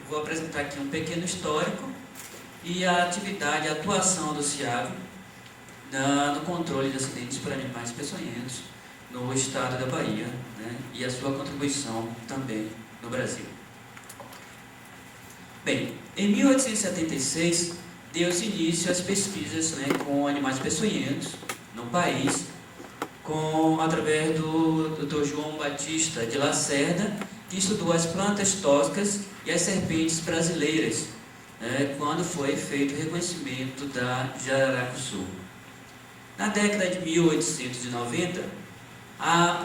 vou apresentar aqui um pequeno histórico e a atividade, a atuação do CIAV no controle de acidentes por animais peçonhentos no estado da Bahia, né, e a sua contribuição também no Brasil. Bem, em 1876 deu-se início às pesquisas, né, com animais peçonhentos no país, através do Dr. João Batista de Lacerda, que estudou as plantas tóxicas e as serpentes brasileiras, quando foi feito o reconhecimento da Jararacuçu. Na década de 1890,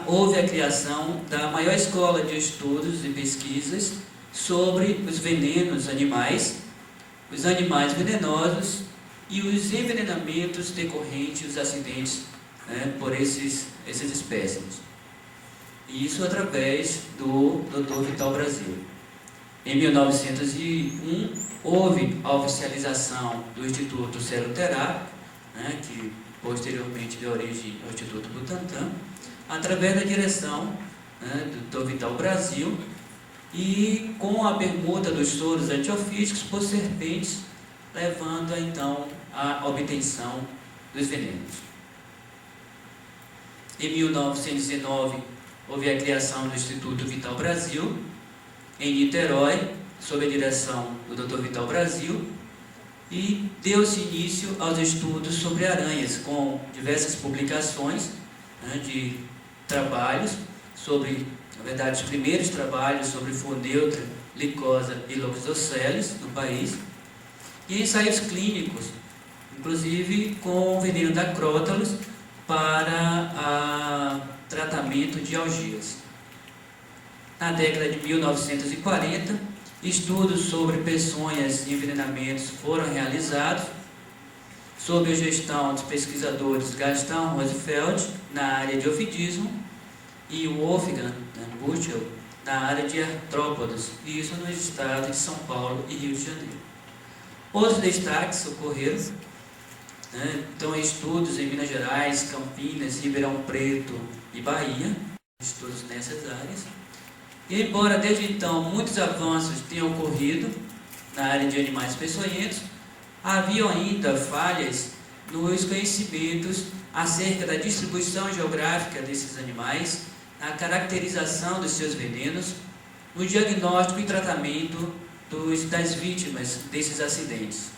houve a criação da maior escola de estudos e pesquisas sobre os venenos animais, os animais venenosos e os envenenamentos decorrentes dos acidentes por essas espécies. E isso através do Dr. Vital Brasil. Em 1901, houve a oficialização do Instituto Seroterápico, que posteriormente deu origem ao Instituto Butantan, através da direção do Dr. Vital Brasil, e com a permuta dos soros antiofídicos por serpentes, levando então à obtenção dos venenos. Em 1919, houve a criação do Instituto Vital Brasil, em Niterói, sob a direção do Dr. Vital Brasil, e deu-se início aos estudos sobre aranhas, com diversas publicações de trabalhos sobre, na verdade, os primeiros trabalhos sobre Foneutra, Lycosa e Loxosceles no país, e ensaios clínicos, inclusive com o veneno da Crótalus para tratamento de algias. Na década de 1940, estudos sobre peçonhas e envenenamentos foram realizados, sob a gestão dos pesquisadores Gastão Roosevelt na área de ofidismo e Wolfgang Buchel na área de artrópodos, e isso nos estados de São Paulo e Rio de Janeiro. Outros destaques ocorreram, então, estudos em Minas Gerais, Campinas, Ribeirão Preto e Bahia, estudos nessas áreas. E embora desde então muitos avanços tenham ocorrido na área de animais peçonhentos, haviam ainda falhas nos conhecimentos acerca da distribuição geográfica desses animais, na caracterização dos seus venenos, no diagnóstico e tratamento das vítimas desses acidentes.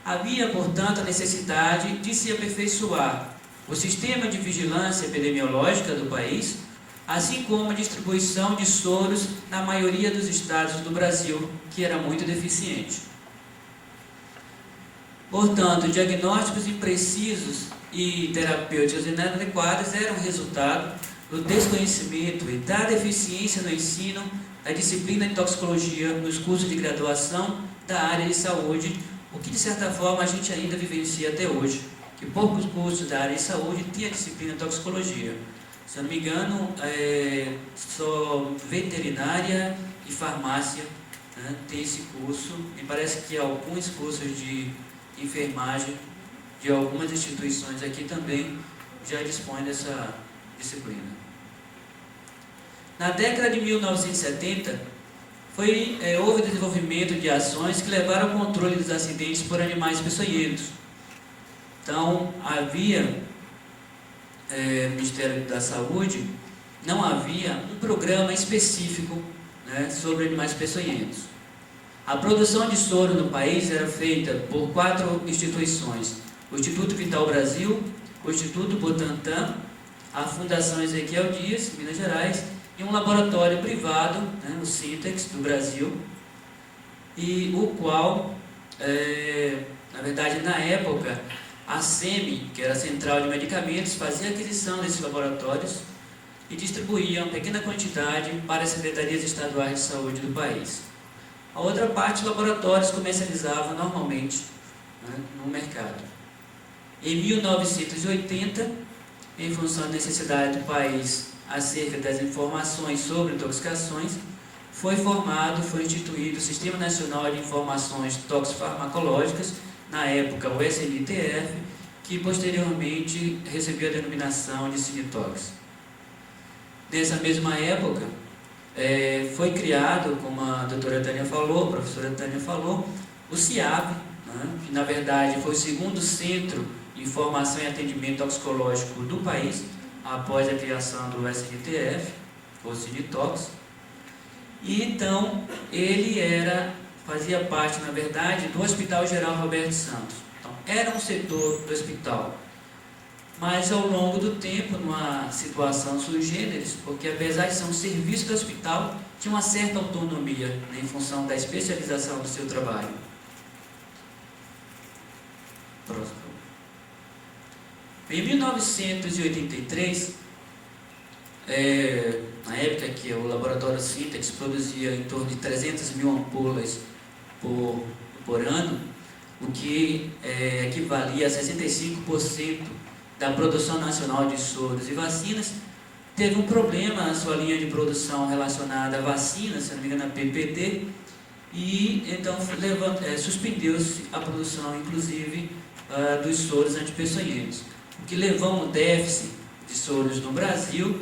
Havia, portanto, a necessidade de se aperfeiçoar o sistema de vigilância epidemiológica do país, assim como a distribuição de soros na maioria dos estados do Brasil, que era muito deficiente. Portanto, diagnósticos imprecisos e terapêuticos inadequados eram resultado do desconhecimento e da deficiência no ensino da disciplina de toxicologia nos cursos de graduação da área de saúde, o que de certa forma a gente ainda vivencia até hoje, que poucos cursos da área de saúde têm a disciplina de toxicologia. Se eu não me engano, só veterinária e farmácia tem esse curso, e parece que alguns cursos de enfermagem de algumas instituições aqui também já dispõem dessa disciplina. Na década de 1970, houve desenvolvimento de ações que levaram ao controle dos acidentes por animais peçonhentos. Então, no Ministério da Saúde, não havia um programa específico sobre animais peçonhentos. A produção de soro no país era feita por 4 instituições: o Instituto Vital Brasil, o Instituto Butantan, a Fundação Ezequiel Dias, Minas Gerais, e um laboratório privado, o Sintex, do Brasil, e o qual, na verdade, na época, a SEMI, que era a Central de Medicamentos, fazia aquisição desses laboratórios e distribuía uma pequena quantidade para as secretarias estaduais de saúde do país. A outra parte, laboratórios comercializavam normalmente no mercado. Em 1980, em função da necessidade do país acerca das informações sobre intoxicações, foi instituído o Sistema Nacional de Informações Toxifarmacológicas, na época o SNTF, que posteriormente recebeu a denominação de Sinitox. Nessa mesma época, foi criado, como a doutora Tânia falou, a professora Tânia falou, o CIAP, né, que na verdade foi o segundo centro de informação e atendimento toxicológico do país, após a criação do SNTF, ou CINTOX. E então ele fazia parte, na verdade, do Hospital Geral Roberto Santos. Então, era um setor do hospital, mas ao longo do tempo, numa situação sui generis, porque apesar de ser um serviço do hospital, tinha uma certa autonomia, né, em função da especialização do seu trabalho. Próximo. Em 1983, na época que o laboratório Sintex produzia em torno de 300 mil ampolas por ano, o que equivalia a 65% da produção nacional de soros e vacinas, teve um problema na sua linha de produção relacionada à vacina, se não me engano a PPD, e então suspendeu-se a produção, inclusive, dos soros antipeçonhentos, o que levou a um déficit de soros no Brasil,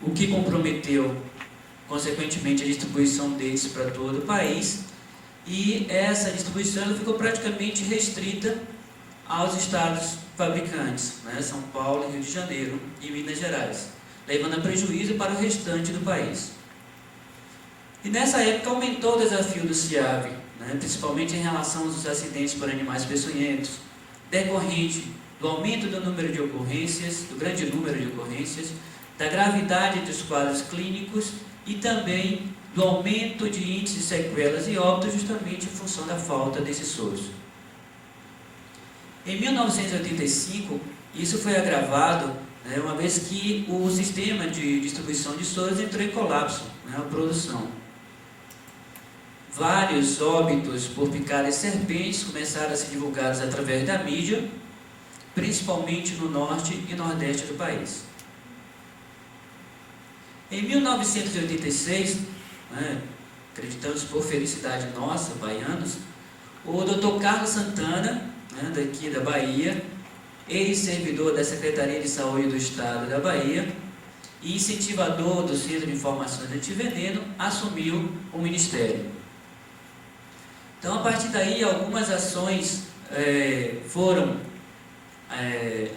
o que comprometeu, consequentemente, a distribuição deles para todo o país, e essa distribuição ficou praticamente restrita aos estados fabricantes, né, São Paulo, Rio de Janeiro e Minas Gerais, levando a prejuízo para o restante do país. E nessa época aumentou o desafio do CIAV, né, principalmente em relação aos acidentes por animais peçonhentos, decorrente do aumento do número de ocorrências, do grande número de ocorrências, da gravidade dos quadros clínicos e também do aumento de índices de sequelas e óbitos, justamente em função da falta desses soros. Em 1985, isso foi agravado, né, uma vez que o sistema de distribuição de soros entrou em colapso, né, a produção. Vários óbitos por picadas de serpentes começaram a ser divulgados através da mídia, principalmente no norte e nordeste do país. Em 1986, né, acreditamos por felicidade nossa, baianos, o Dr. Carlos Santana, né, daqui da Bahia, ex-servidor da Secretaria de Saúde do Estado da Bahia e incentivador do Centro de Informações Antiveneno, assumiu o Ministério. Então, a partir daí, algumas ações foram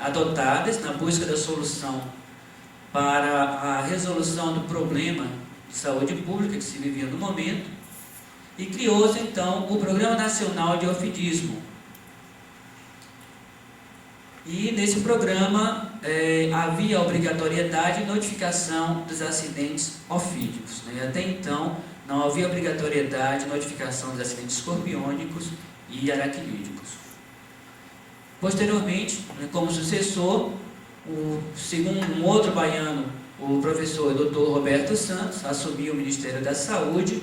adotadas na busca da solução para a resolução do problema de saúde pública que se vivia no momento, e criou-se então o Programa Nacional de Ofidismo. E nesse programa havia a obrigatoriedade de notificação dos acidentes ofídicos, né? Até então não havia obrigatoriedade de notificação dos acidentes escorpiônicos e aracnídicos. Posteriormente, né, como sucessor, segundo um outro baiano, o professor Dr. Roberto Santos, assumiu o Ministério da Saúde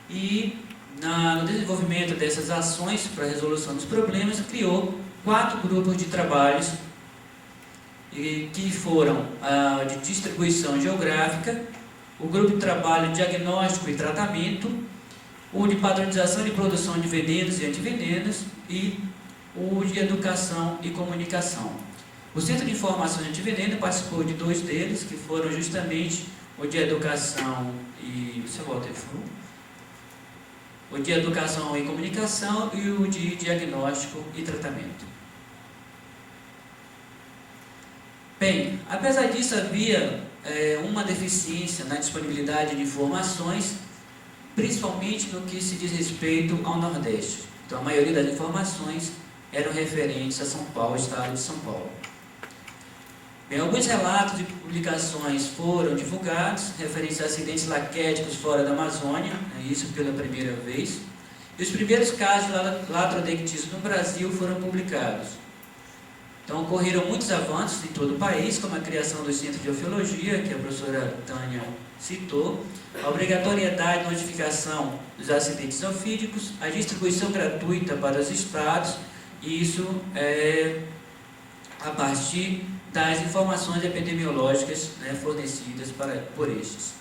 e, no desenvolvimento dessas ações para a resolução dos problemas, criou 4 grupos de trabalhos que foram de distribuição geográfica, o grupo de trabalho diagnóstico e tratamento, o de padronização de produção de venenos e antivenenos e o de educação e comunicação. O Centro de Informação Antiveneno participou de 2 deles, que foram justamente o de educação e... Você volta aí, por favor? O de educação e comunicação e o de diagnóstico e tratamento. Bem, apesar disso, havia uma deficiência na disponibilidade de informações, principalmente no que se diz respeito ao Nordeste. Então, a maioria das informações eram referentes a São Paulo, estado de São Paulo. Bem, alguns relatos de publicações foram divulgados, referentes a acidentes laquéticos fora da Amazônia, isso pela primeira vez, e os primeiros casos de latrodectismo no Brasil foram publicados. Então, ocorreram muitos avanços em todo o país, como a criação do Centro de Ofiologia, que a professora Tânia citou, a obrigatoriedade de notificação dos acidentes ofídicos, a distribuição gratuita para os estados, e isso a partir das informações epidemiológicas, né, fornecidas por estes.